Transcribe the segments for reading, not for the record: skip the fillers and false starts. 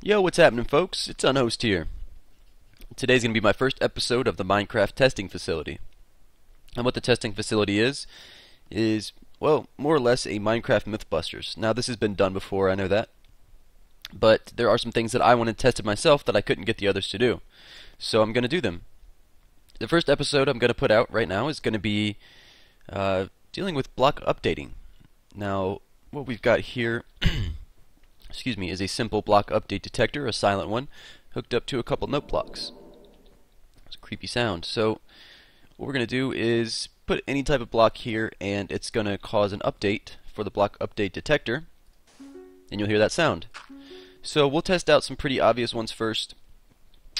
Yo, what's happening, folks? It's Unhost here. Today's going to be my first episode of the Minecraft testing facility. And what the testing facility is, well, more or less a Minecraft Mythbusters. Now, this has been done before, I know that. But there are some things that I wanted tested myself that I couldn't get the others to do. So I'm going to do them. The first episode I'm going to put out right now is going to be dealing with block updating. Now, what we've got here excuse me, is a simple block update detector, a silent one, hooked up to a couple note blocks. It's a creepy sound. So what we're going to do is put any type of block here, and it's going to cause an update for the block update detector, and you'll hear that sound. So we'll test out some pretty obvious ones first,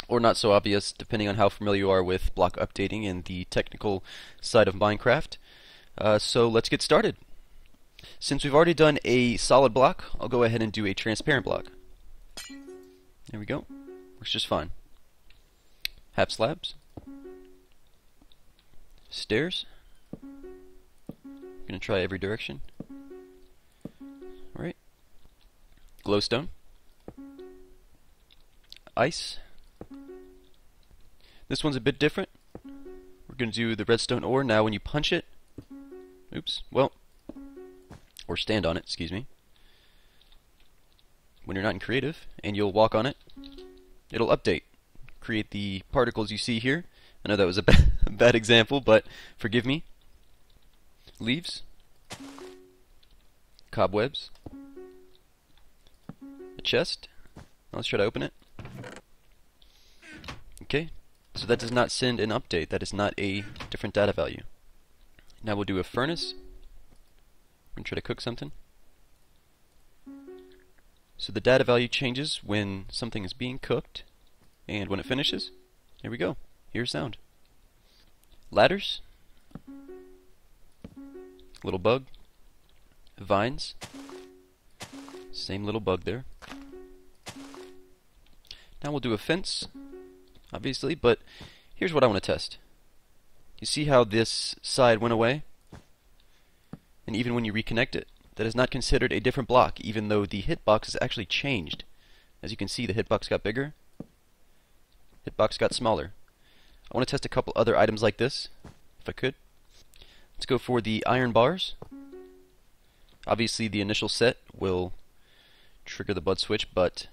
or not so obvious, depending on how familiar you are with block updating and the technical side of Minecraft. So let's get started. Since we've already done a solid block, I'll go ahead and do a transparent block. There we go. Works just fine. Half slabs. Stairs. Gonna try every direction. Alright. Glowstone. Ice. This one's a bit different. We're gonna do the redstone ore. Now when you punch it, or stand on it, excuse me, when you're not in creative, and you'll walk on it, it'll update, create the particles you see here. I know that was a bad example, but forgive me. Leaves, cobwebs, a chest. Now let's try to open it. Okay, so that does not send an update. That is not a different data value. Now we'll do a furnace. We're going to try to cook something. So the data value changes when something is being cooked, and when it finishes, here we go. Here's sound. Ladders. Little bug. Vines. Same little bug there. Now we'll do a fence, obviously, but here's what I want to test. You see how this side went away? And even when you reconnect it, that is not considered a different block, even though the hitbox has actually changed. As you can see, the hitbox got bigger, hitbox got smaller. I want to test a couple other items like this, if I could. Let's go for the iron bars. Obviously, the initial set will trigger the bud switch, but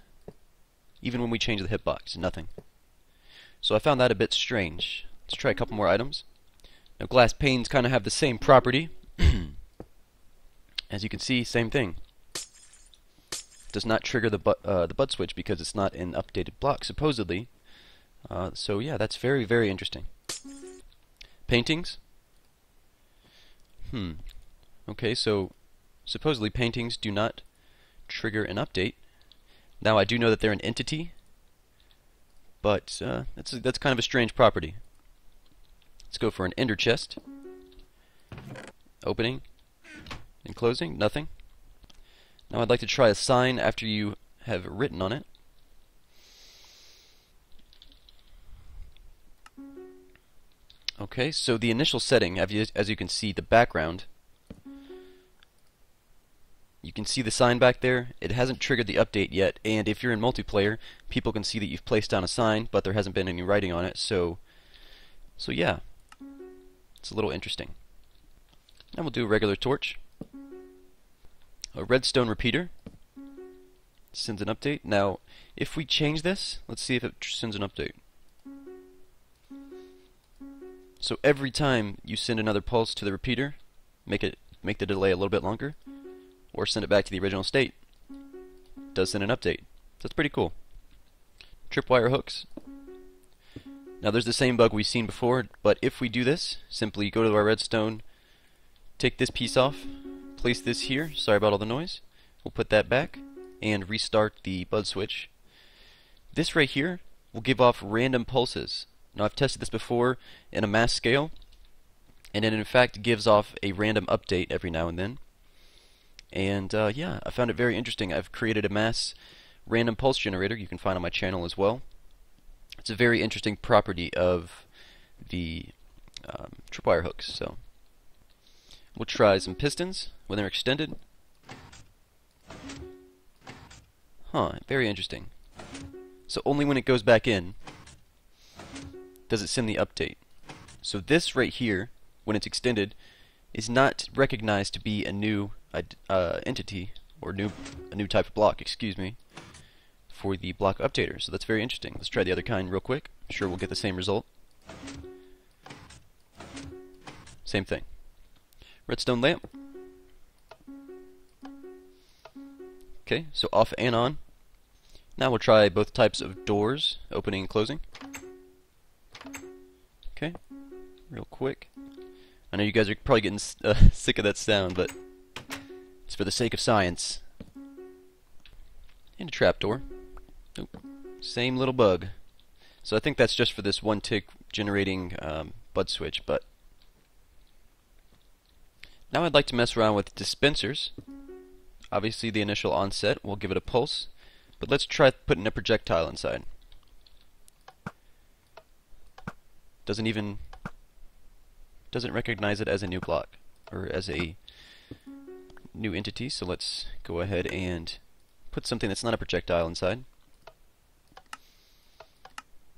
even when we change the hitbox, nothing. So I found that a bit strange. Let's try a couple more items. Now, glass panes kind of have the same property. As you can see, same thing. Does not trigger the bud switch because it's not an updated block, supposedly. So yeah, that's very, very interesting. Paintings. Okay, so supposedly paintings do not trigger an update. Now I do know that they're an entity, but that's kind of a strange property. Let's go for an ender chest. Opening. And closing, nothing. Now I'd like to try a sign after you have written on it. Okay, so the initial setting, as you can see, the background, you can see the sign back there. It hasn't triggered the update yet, and if you're in multiplayer, people can see that you've placed down a sign, but there hasn't been any writing on it, so yeah, it's a little interesting. Now we'll do a regular torch. A redstone repeater sends an update. Now, if we change this, let's see if it sends an update. So every time you send another pulse to the repeater, make the delay a little bit longer, or send it back to the original state, it does send an update. So that's pretty cool. Tripwire hooks. Now there's the same bug we've seen before, but if we do this, simply go to our redstone, take this piece off, place this here, sorry about all the noise, we'll put that back, and restart the bud switch. This right here will give off random pulses. Now I've tested this before in a mass scale, and it in fact gives off a random update every now and then. And yeah, I found it very interesting. I've created a mass random pulse generator you can find on my channel as well. It's a very interesting property of the tripwire hooks. So we'll try some pistons when they're extended. Huh, very interesting. So only when it goes back in does it send the update. So this right here, when it's extended, is not recognized to be a new entity, or a new type of block, excuse me, for the block updater. So that's very interesting. Let's try the other kind real quick. I'm sure we'll get the same result. Same thing. Redstone lamp. Okay, so off and on. Now we'll try both types of doors, opening and closing. Okay, real quick. I know you guys are probably getting sick of that sound, but it's for the sake of science. And a trapdoor. Nope. Same little bug. So I think that's just for this one tick generating bud switch, but now I'd like to mess around with dispensers. Obviously the initial onset, we'll give it a pulse, but let's try putting a projectile inside. Doesn't recognize it as a new block, or as a new entity, so let's go ahead and put something that's not a projectile inside.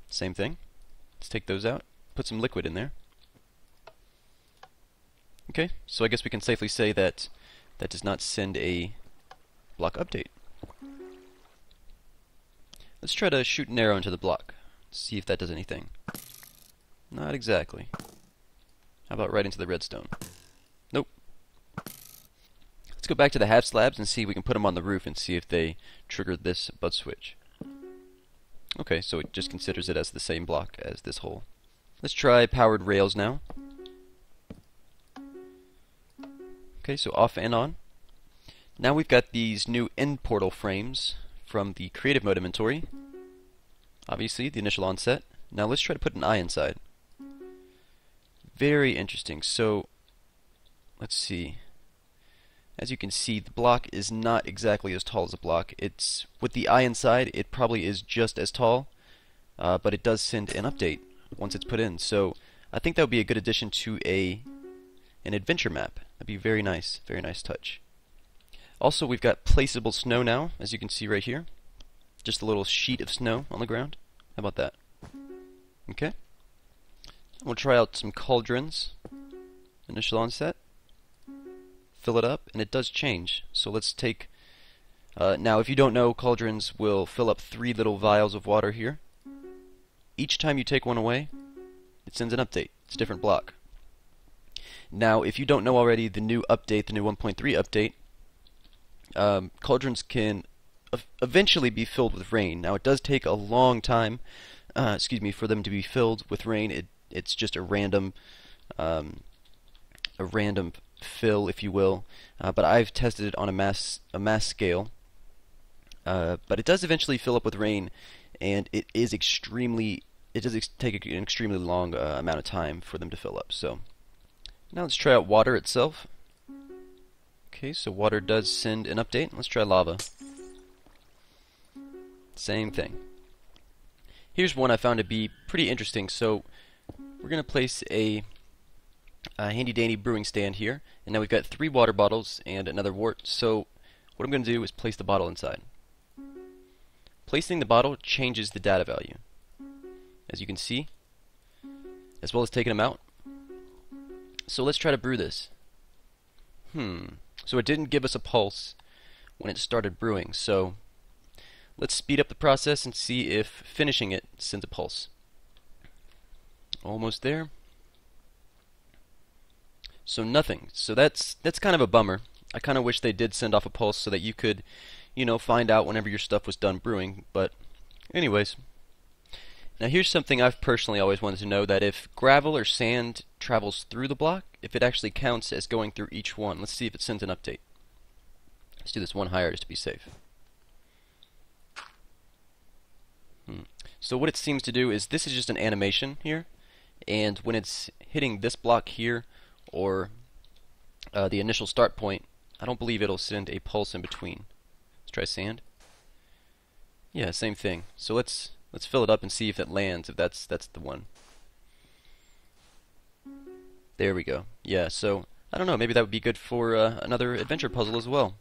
Same thing. Let's take those out, put some liquid in there. Okay, so I guess we can safely say that that does not send a block update. Let's try to shoot an arrow into the block, see if that does anything. Not exactly. How about right into the redstone? Nope. Let's go back to the half slabs and see if we can put them on the roof and see if they trigger this bud switch. Okay, so it just considers it as the same block as this hole. Let's try powered rails now. Okay, so off and on. Now we've got these new end portal frames from the creative mode inventory. Obviously, the initial onset. Now let's try to put an eye inside. Very interesting. So, let's see. As you can see, the block is not exactly as tall as a block. It's with the eye inside, it probably is just as tall, but it does send an update once it's put in. So, I think that would be a good addition to an adventure map. That'd be very nice touch. Also, we've got placeable snow now, as you can see right here. Just a little sheet of snow on the ground. How about that? Okay. We'll try out some cauldrons. Initial onset. Fill it up, and it does change. So let's take... now, if you don't know, cauldrons will fill up 3 little vials of water here. Each time you take one away, it sends an update. It's a different block. Now, if you don't know already, the new update, the new 1.3 update, cauldrons can eventually be filled with rain. Now, it does take a long time, for them to be filled with rain. It's just a random fill, if you will. But I've tested it on a mass scale. But it does eventually fill up with rain, and it does take an extremely long amount of time for them to fill up. So now let's try out water itself. Okay, so water does send an update. Let's try lava. Same thing. Here's one I found to be pretty interesting. So we're going to place a handy dandy brewing stand here, and now we've got 3 water bottles and another wart. So what I'm going to do is place the bottle inside. Placing the bottle changes the data value, as you can see, as well as taking them out. So let's try to brew this. So it didn't give us a pulse when it started brewing, so let's speed up the process and see if finishing it sends a pulse. Almost there. So nothing. So that's kind of a bummer. I kind of wish they did send off a pulse so that you could, find out whenever your stuff was done brewing. But anyways. Now here's something I've personally always wanted to know, that if gravel or sand travels through the block, if it actually counts as going through each one. Let's see if it sends an update. Let's do this one higher just to be safe. So what it seems to do is, this is just an animation here, and when it's hitting this block here, or the initial start point, I don't believe it'll send a pulse in between. Let's try sand. Yeah, same thing. So let's fill it up and see if it lands, if that's the one. There we go. Yeah, so I don't know, maybe that would be good for another adventure puzzle as well.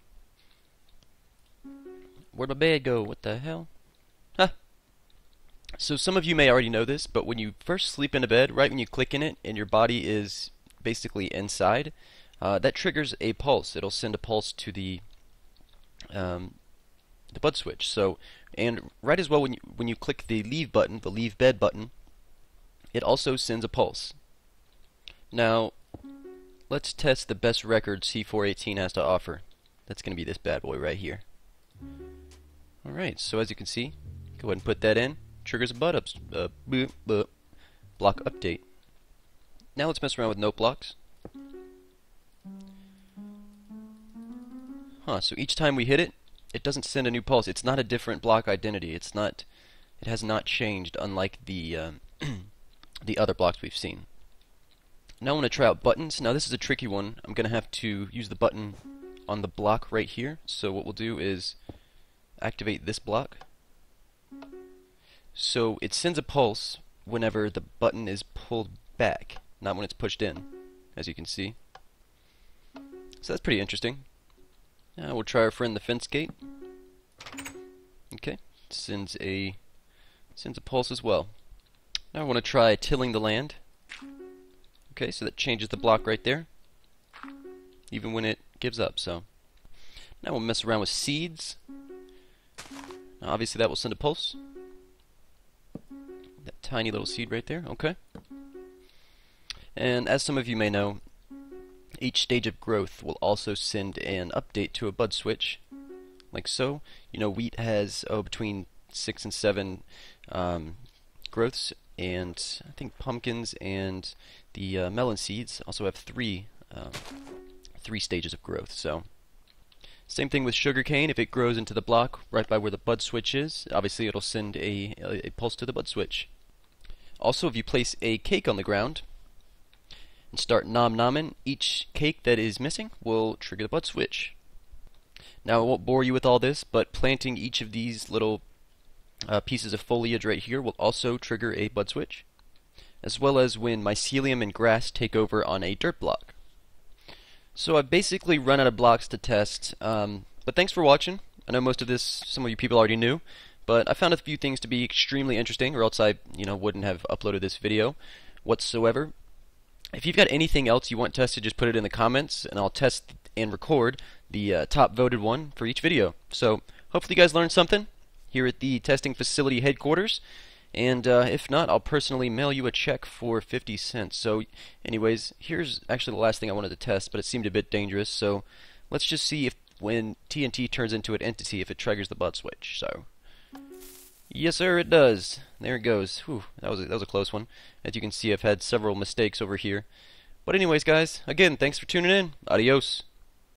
Where'd my bed go? What the hell? Huh. So some of you may already know this, but when you first sleep in a bed, right when you click in it and your body is basically inside, that triggers a pulse. It'll send a pulse to the bud switch. So, and right as well when you click the leave button, the leave bed button, it also sends a pulse. Now, let's test the best record C418 has to offer. That's going to be this bad boy right here. Alright, so as you can see, go ahead and put that in. Triggers a block update. Now let's mess around with note blocks. So each time we hit it, it doesn't send a new pulse. It's not a different block identity. It has not changed, unlike the the other blocks we've seen. Now I want to try out buttons. Now this is a tricky one. I'm going to have to use the button on the block right here. So what we'll do is activate this block. So it sends a pulse whenever the button is pulled back, not when it's pushed in, as you can see. So that's pretty interesting. Now we'll try our friend the fence gate. Okay, sends a pulse as well. Now I want to try tilling the land. Okay, so that changes the block right there, even when it gives up. So now we'll mess around with seeds. Now obviously that will send a pulse. That tiny little seed right there. Okay. And as some of you may know, each stage of growth will also send an update to a bud switch, like so. You know, wheat has between 6 and 7 growths, and I think pumpkins and the melon seeds also have three stages of growth. So, same thing with sugarcane. If it grows into the block right by where the bud switch is, obviously it'll send a pulse to the bud switch. Also, if you place a cake on the ground and start nom-nomming, each cake that is missing will trigger the bud switch. Now I won't bore you with all this, but planting each of these little pieces of foliage right here will also trigger a bud switch, as well as when mycelium and grass take over on a dirt block. So I've basically run out of blocks to test, but thanks for watching. I know most of this some of you people already knew, but I found a few things to be extremely interesting, or else I wouldn't have uploaded this video whatsoever. If you've got anything else you want tested, just put it in the comments, and I'll test and record the top voted one for each video. So hopefully you guys learned something here at the testing facility headquarters, and if not, I'll personally mail you a check for 50 cents. So anyways, here's actually the last thing I wanted to test, but it seemed a bit dangerous, so let's just see if when TNT turns into an entity, if it triggers the bud switch. So yes sir, it does. There it goes. Whew, that was a close one. As you can see, I've had several mistakes over here. But anyways guys, again, thanks for tuning in. Adios.